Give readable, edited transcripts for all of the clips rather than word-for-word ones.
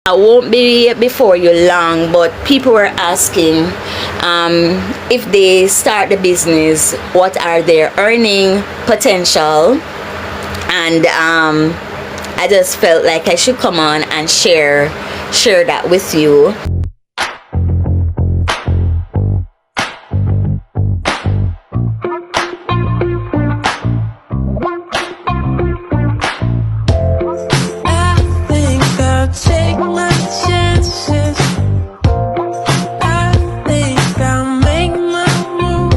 I won't be before you long, but people were asking if they start the business, what are their earning potential? And I just felt like I should come on and share that with you.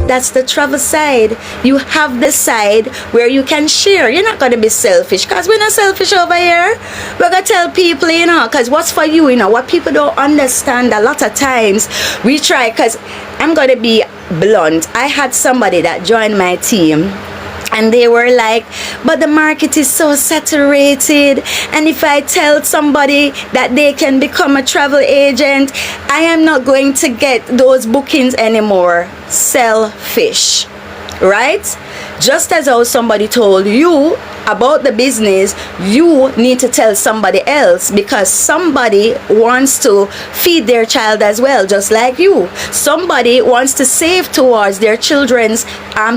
That's the travel side. You have the side where you can share. You're not going to be selfish, because we're not selfish over here. We're going to tell people, because what's for you, what people don't understand a lot of times, we try, because I'm going to be blunt. I had somebody that joined my team, and they were like, but the market is so saturated, and if I tell somebody that they can become a travel agent, I am not going to get those bookings anymore. Selfish, right? Just as how somebody told you about the business, you need to tell somebody else, because somebody wants to feed their child as well, just like you. Somebody wants to save towards their children's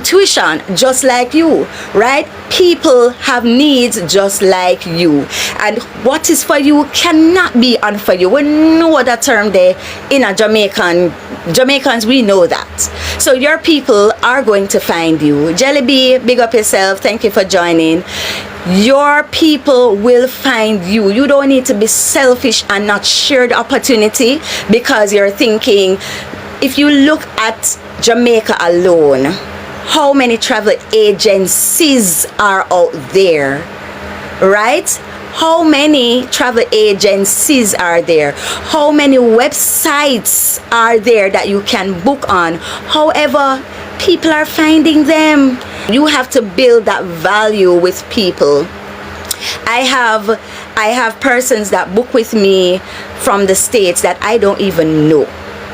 tuition, just like you, right? People have needs just like you, and what is for you cannot be unfor you. We know that term there in a Jamaicans, we know that. So your people are going to find you. Jellyby, big up yourself. Thank you for joining. Your people will find you. You don't need to be selfish and not share the opportunity, because you're thinking, if you look at Jamaica alone, how many travel agencies are out there, right? How many travel agencies are there? How many websites are there that you can book on? However, people are finding them. You have to build that value with people. I have persons that book with me from the States that I don't even know.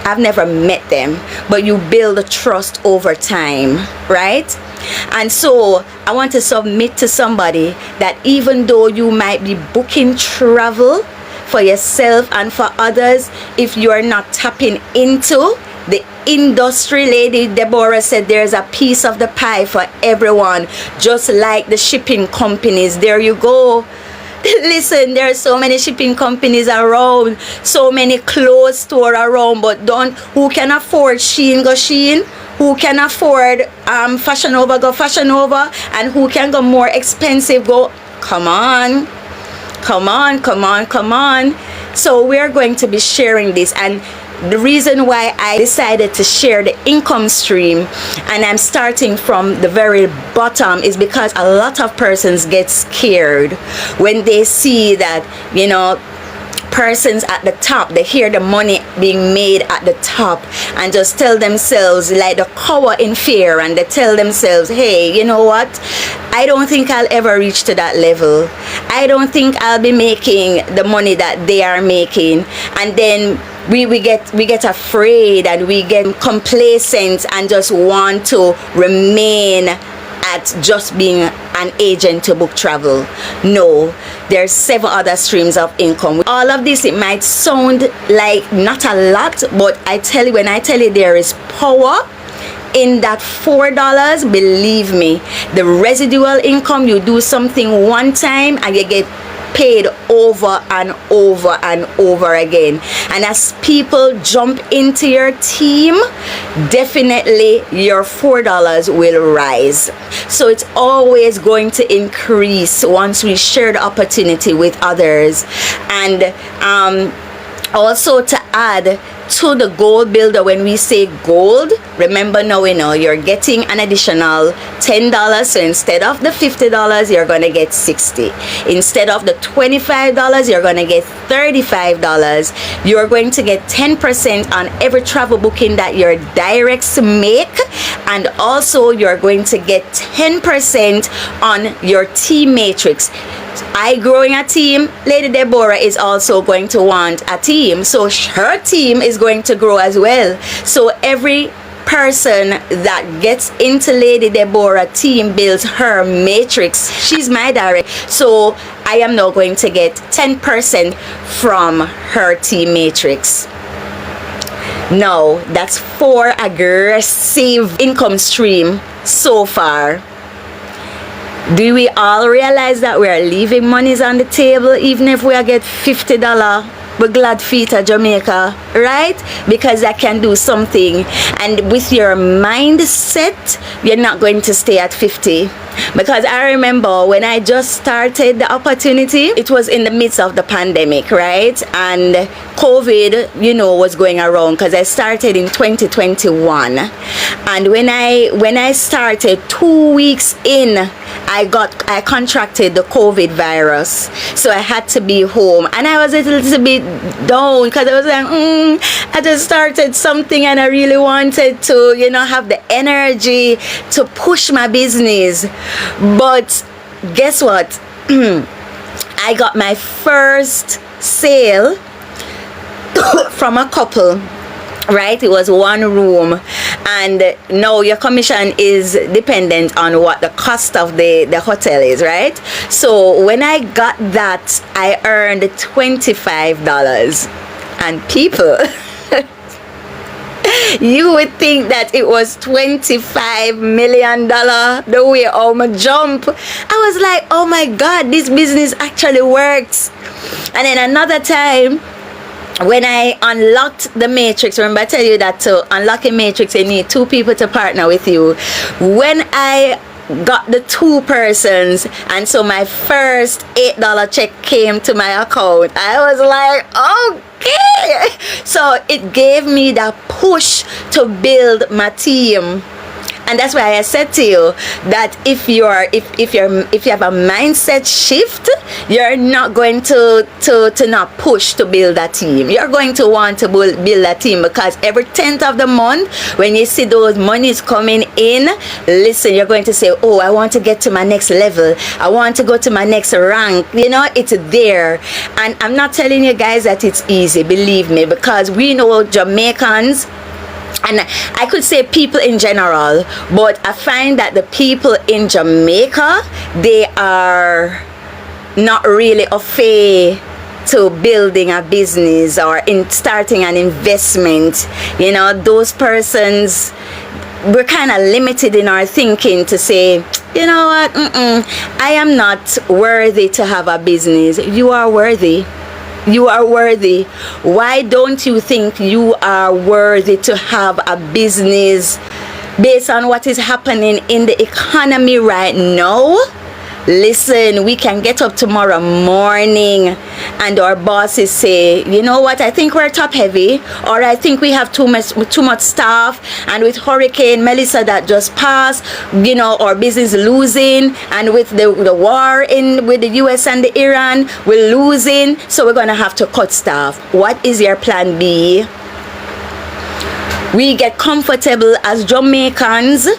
I've never met them, but you build a trust over time, right? And so I want to submit to somebody that even though you might be booking travel for yourself and for others, if you are not tapping into the industry, Lady Deborah said there's a piece of the pie for everyone, just like the shipping companies. There you go. Listen, there are so many shipping companies around, so many clothes store around, but who can afford Shein go Shein? Who can afford Fashion Nova go Fashion Nova? And who can go more expensive go? Come on. So we're going to be sharing this, and the reason why I decided to share the income stream, and I'm starting from the very bottom, is because a lot of persons get scared when they see that, persons at the top, they hear the money being made at the top, and just tell themselves, like the cower in fear, and they tell themselves, hey, you know what, I don't think I'll ever reach to that level. I don't think I'll be making the money that they are making. And then we get afraid, and we get complacent, and just want to remain at just being an agent to book travel. No, there's 7 other streams of income. All of this, it might sound like not a lot, but I tell you, when I tell you there is power in that $4, believe me, the residual income, you do something one time and you get paid over and over and over again. And as people jump into your team, definitely your $4 will rise. So it's always going to increase once we share the opportunity with others. And also to add to the gold builder, when we say gold, remember now, you're getting an additional $10. So instead of the $50, you're going to get $60. Instead of the $25, you're going to get $35. You're going to get 10% on every travel booking that your directs make. And also you're going to get 10% on your team matrix. I growing a team, Lady Deborah is also going to want a team, so her team is going to grow as well. So every person that gets into Lady Deborah team builds her matrix. She's my direct. So I am now going to get 10% from her team matrix. Now, that's 4 aggressive income stream so far. Do we all realize that we are leaving monies on the table even if we get $50? We're glad feet at Jamaica, right? Because that can do something. And with your mindset, you're not going to stay at 50. Because I remember when I just started the opportunity, it was in the midst of the pandemic, right? And COVID, was going around because I started in 2021. And when I started 2 weeks in, I contracted the COVID virus. So I had to be home. And I was a little bit down because I was like, I just started something and I really wanted to, have the energy to push my business. But guess what? I got my first sale from a couple. Right, it was 1 room, and now your commission is dependent on what the cost of the hotel is, right? So when I got that, I earned $25, and people, you would think that it was $25 million the way I'm a jump. I was like, oh my God, this business actually works. And then another time, when I unlocked the matrix, remember I tell you that to unlock a matrix, you need 2 people to partner with you. When I got the 2 persons, and so my first $8 check came to my account, I was like, okay. So it gave me that push to build my team. And that's why I said to you that if you have a mindset shift, you're not going to not push to build a team. You're going to want to build a team, because every 10th of the month, when you see those monies coming in, listen, you're going to say, oh, I want to get to my next level. I want to go to my next rank. It's there. And I'm not telling you guys that it's easy, believe me, because we know Jamaicans, and I could say people in general, but I find that the people in Jamaica, they are not really afraid to building a business or in starting an investment. Those persons, we're kind of limited in our thinking to say, you know what, I am not worthy to have a business. You are worthy. You are worthy. Why don't you think you are worthy to have a business based on what is happening in the economy right now? Listen, we can get up tomorrow morning and our bosses say, you know what, I think we're top heavy, or I think we have too much staff, and with Hurricane Melissa that just passed, our business losing, and with the war with the US and the Iran, we're losing, so we're gonna have to cut staff. What is your plan B? We get comfortable as Jamaicans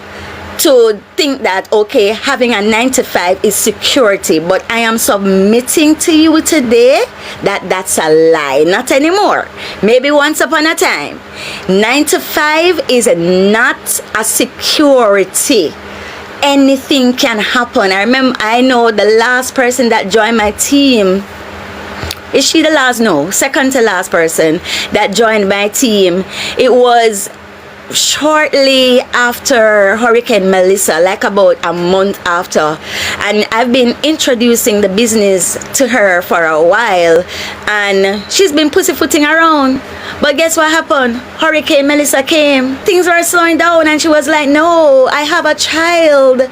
to think that, okay, having a 9-to-5 is security, but I am submitting to you today that that's a lie. Not anymore. Maybe once upon a time. 9-to-5 is not a security. Anything can happen. I know the last person that joined my team, is she the last? No, second to last person that joined my team. It was shortly after Hurricane Melissa, like about a month after, and I've been introducing the business to her for a while, and she's been pussyfooting around. But guess what happened? Hurricane Melissa came, things were slowing down, and she was like, no, I have a child.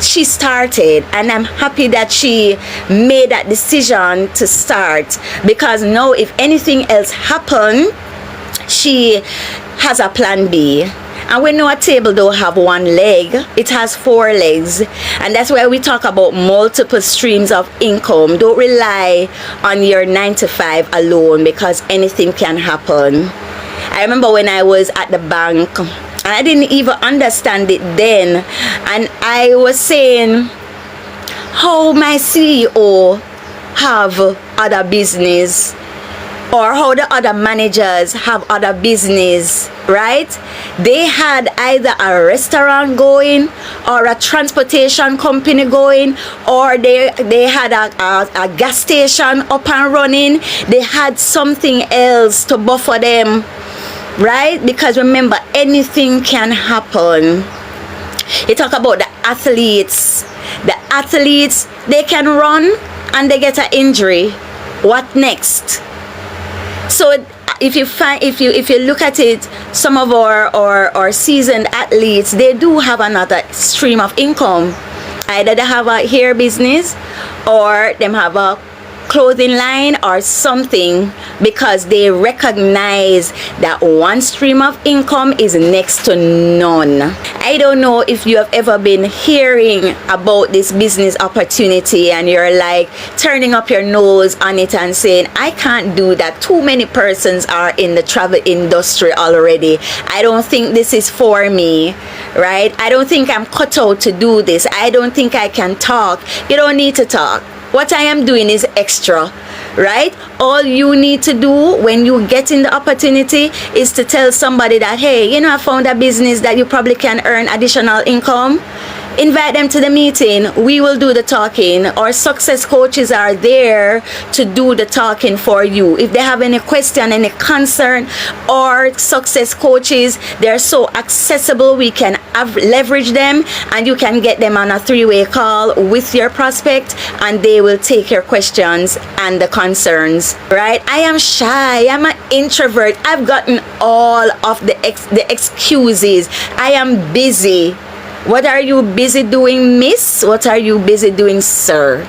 She started, and I'm happy that she made that decision to start, because now if anything else happened, she has a plan B. And we know a table don't have 1 leg, it has 4 legs. And that's why we talk about multiple streams of income. Don't rely on your 9-to-5 alone, because anything can happen. I remember when I was at the bank, and I didn't even understand it then, and I was saying how my CEO have other business. or how the other managers have other business, right? They had either a restaurant going or a transportation company going, or they had a gas station up and running. They had something else to buffer them, right? Because remember, anything can happen. You talk about the athletes. The athletes, they can run and they get an injury. What next? So if you look at it, some of our seasoned athletes, they do have another stream of income. Either they have a hair business or them have a clothing line or something, because they recognize that one stream of income is next to none. I don't know if you have ever been hearing about this business opportunity and you're like turning up your nose on it and saying, I can't do that. Too many persons are in the travel industry already. I don't think this is for me, right? I don't think I'm cut out to do this. I don't think I can talk. You don't need to talk. What I am doing is extra, right? All you need to do when you get in the opportunity is to tell somebody that, hey, you know, I found a business that you probably can earn additional income. Invite them to the meeting. We will do the talking. Our success coaches are there to do the talking for you. If they have any question, any concern, our success coaches, they're so accessible. We can leverage them, and you can get them on a 3-way call with your prospect, and they will take your questions and the concerns, right? I am shy. I'm an introvert. I've gotten all of the excuses. I am busy. What are you busy doing, miss? What are you busy doing, sir?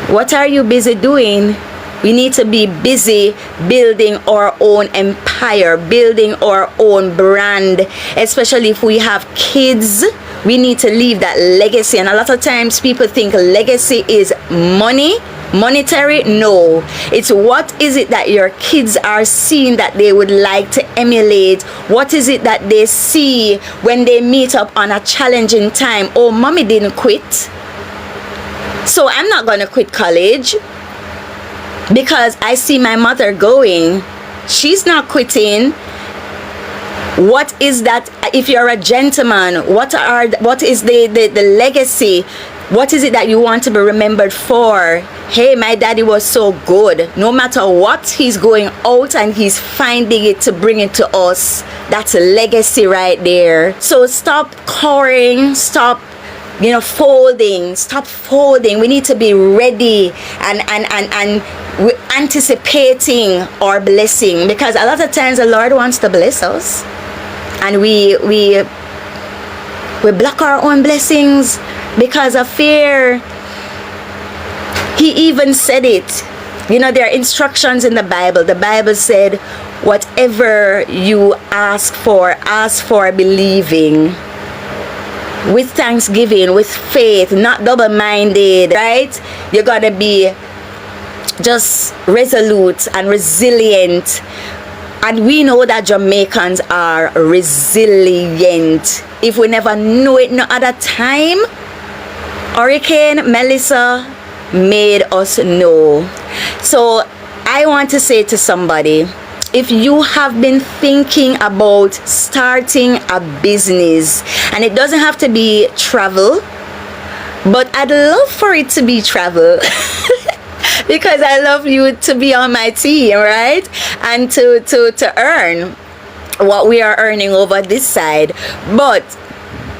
What are you busy doing? We need to be busy building our own empire, building our own brand, especially if we have kids. We need to leave that legacy. And a lot of times people think legacy is money. Monetary? No. It's what is it that your kids are seeing that they would like to emulate? What is it that they see when they meet up on a challenging time? Oh, mommy didn't quit, so I'm not going to quit college because I see my mother going. She's not quitting. What is that? If you're a gentleman, what is the legacy? What is it that you want to be remembered for? Hey, my daddy was so good. No matter what, he's going out and he's finding it to bring it to us. That's a legacy right there. So stop cowering, stop folding. Stop folding. We need to be ready and anticipating our blessing, because a lot of times the Lord wants to bless us, and we block our own blessings because of fear. He even said it. There are instructions in the Bible. The Bible said, whatever you ask for believing, with thanksgiving, with faith, not double-minded, right? You gotta be just resolute and resilient. And we know that Jamaicans are resilient. If we never know it no other time, Hurricane Melissa made us know. So I want to say to somebody, if you have been thinking about starting a business, and it doesn't have to be travel, but I'd love for it to be travel because I love you to be on my team, right? And to earn what we are earning over this side. But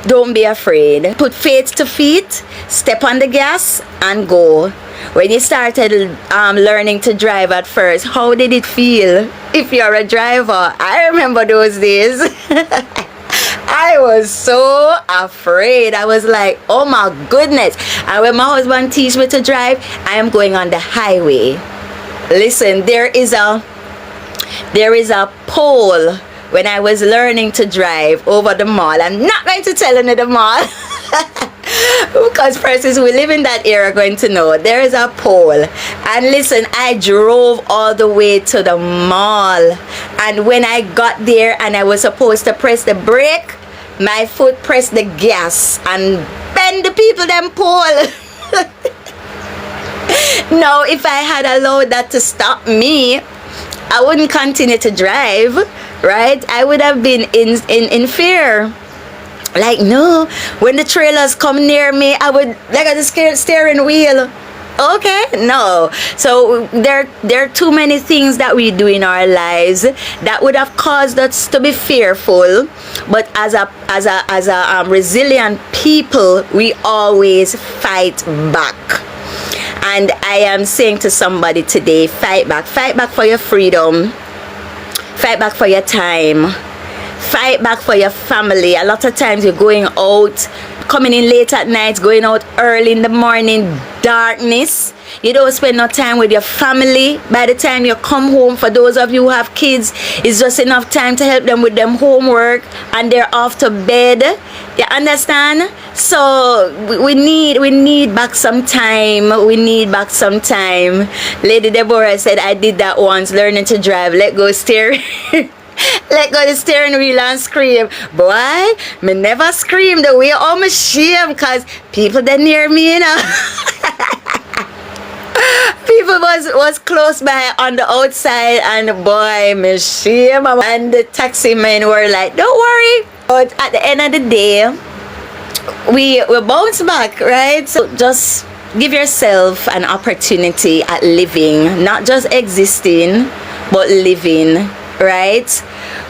don't be afraid. Put faith to feet, step on the gas and go. When you started learning to drive at first, how did it feel? If you're a driver, I remember those days. I was so afraid. I was like, oh my goodness. And when my husband teaches me to drive, I am going on the highway. Listen, there is a pole when I was learning to drive over the mall. I'm not going to tell you the mall. Because persons who live in that area are going to know there is a pole. And listen, I drove all the way to the mall, and when I got there and I was supposed to press the brake, my foot pressed the gas and bend the people them pole. Now, if I had allowed that to stop me, I wouldn't continue to drive, right? I would have been in fear. Like, no, when the trailers come near me, I would like at the steering wheel. Okay, no. So there are too many things that we do in our lives that would have caused us to be fearful. But as a resilient people, we always fight back. And I am saying to somebody today, fight back for your freedom, fight back for your time, fight back for your family. A lot of times you're going out, coming in late at night, going out early in the morning, darkness. You don't spend no time with your family. By the time you come home, for those of you who have kids, it's just enough time to help them with them homework and they're off to bed. You understand? So we need back some time. We need back some time. Lady Deborah said, I did that once, learning to drive. Let go steering. Let go the steering wheel and scream. Boy, me never scream the way I'm ashamed because people that near me, you know. People was close by on the outside and boy, me shame. And the taxi men were like, don't worry. But at the end of the day, we bounce back, right? So just give yourself an opportunity at living, not just existing, but living. Right?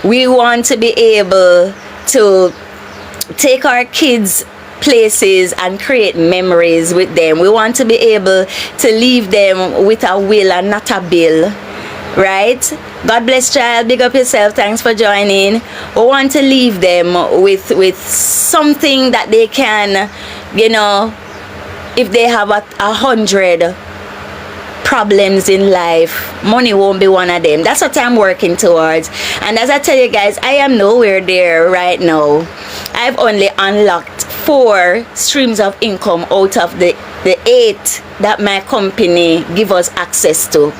We want to be able to take our kids places and create memories with them. We want to be able to leave them with a will and not a bill. Right? God bless, child. Big up yourself. Thanks for joining. We want to leave them with something that they can, you know, if they have 100 problems in life, money won't be one of them. That's what I'm working towards. And as I tell you guys, I am nowhere there right now. I've only unlocked 4 streams of income out of the 8 that my company give us access to.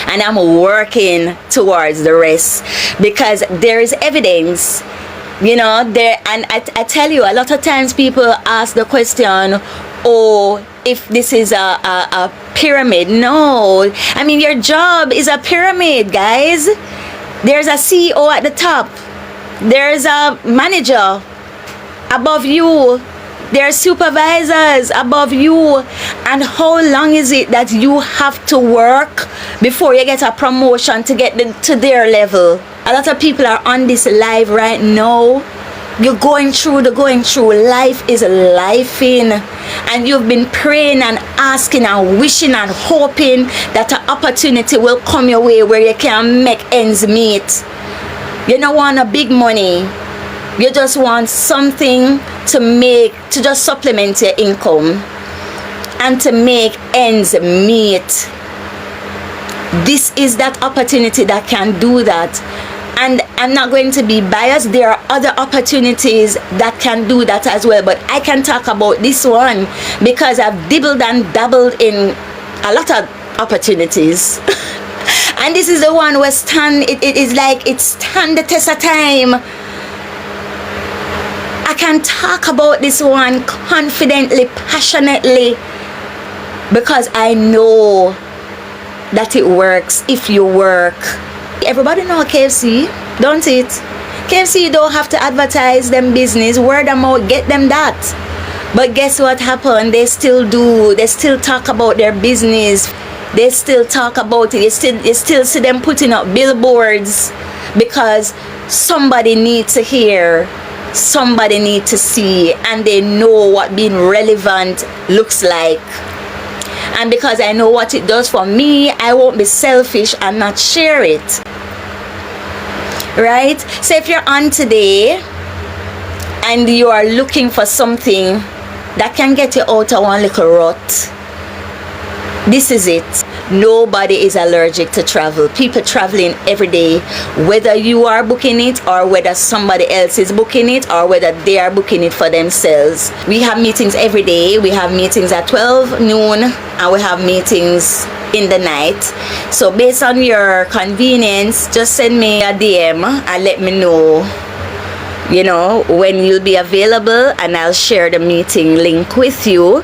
And I'm working towards the rest because there is evidence, you know, there. And I tell you, a lot of times people ask the question, oh, if this is a pyramid. No, I mean, your job is a pyramid, guys. There's a CEO at the top, there's a manager above you, there are supervisors above you. And how long is it that you have to work before you get a promotion to get to their level? A lot of people are on this live right now. You're going through. Life is lifing, and you've been praying and asking and wishing and hoping that an opportunity will come your way where you can make ends meet. You don't want a big money. You just want something to just supplement your income and to make ends meet. This is that opportunity that can do that. And I'm not going to be biased. There are other opportunities that can do that as well. But I can talk about this one because I've dibbled and dabbled in a lot of opportunities. And this is the one where it is like it stand the test of time. I can talk about this one confidently, passionately, because I know that it works if you work. Everybody know KFC, don't it? KFC, you don't have to advertise them business, word them out, get them that. But guess what happened? They still do. They still talk about their business. They still talk about it. You still see them putting up billboards because somebody needs to hear, somebody needs to see, and they know what being relevant looks like. And because I know what it does for me, I won't be selfish and not share it. Right? So if you're on today and you are looking for something that can get you out of one little rut, this is it. Nobody is allergic to travel. People traveling every day, whether you are booking it or whether somebody else is booking it or whether they are booking it for themselves. We have meetings every day. We have meetings at 12 noon and we have meetings in the night. So based on your convenience, just send me a DM and let me know, you know, when you'll be available, and I'll share the meeting link with you.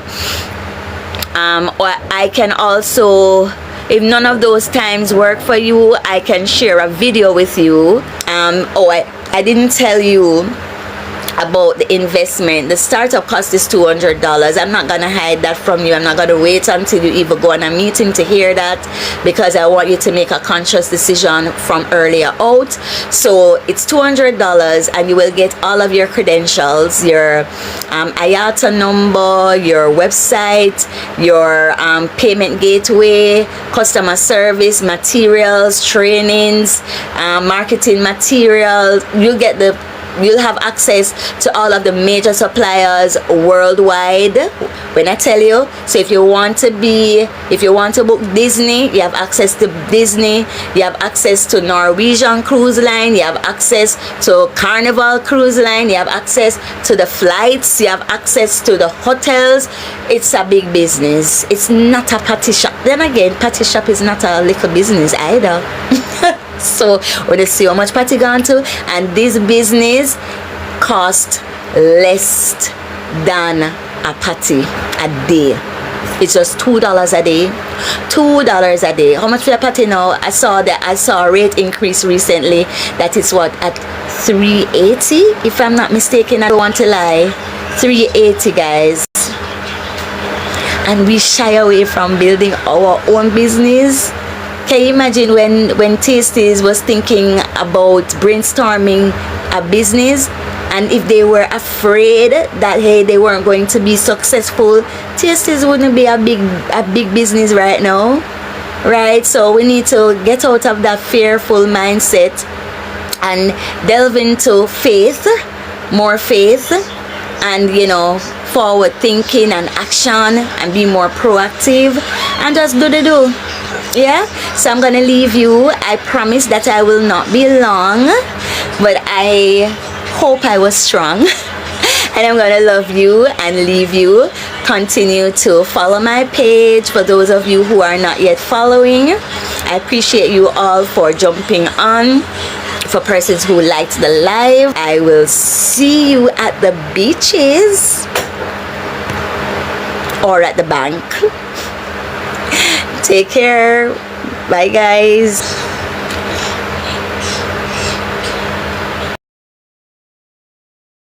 Or I can also, if none of those times work for you, I can share a video with you. I didn't tell you about the investment. The startup cost is $200. I'm not gonna hide that from you. I'm not gonna wait until you even go on a meeting to hear that, because I want you to make a conscious decision from earlier out. So it's $200, and you will get all of your credentials, your IATA number, your website, your payment gateway, customer service, materials, trainings, marketing materials. You'll have access to all of the major suppliers worldwide. When I tell you, so if you want to book Disney, you have access to Disney. You have access to Norwegian Cruise Line. You have access to Carnival Cruise Line. You have access to the flights. You have access to the hotels. It's a big business. It's not a patty shop. Then again, patty shop is not a little business either. So when you see how much patty gone to, and this business cost less than a patty a day. It's just $2 a day. $2 a day. How much for a patty now? I saw a rate increase recently that is what, at $3.80, if I'm not mistaken. I don't want to lie. $3.80, guys. And we shy away from building our own business. Can you imagine when Tasties was thinking about brainstorming a business, and if they were afraid that, hey, they weren't going to be successful, Tasties wouldn't be a big business right now, right? So we need to get out of that fearful mindset and delve into faith, more faith, and forward thinking and action, and be more proactive, and just do the do. Yeah, so I'm gonna leave you. I promise that I will not be long, but I hope I was strong. And I'm gonna love you and leave you. Continue to follow my page for those of you who are not yet following. I appreciate you all for jumping on. For persons who liked the live, I will see you at the beaches or at the bank. Take care. Bye, guys.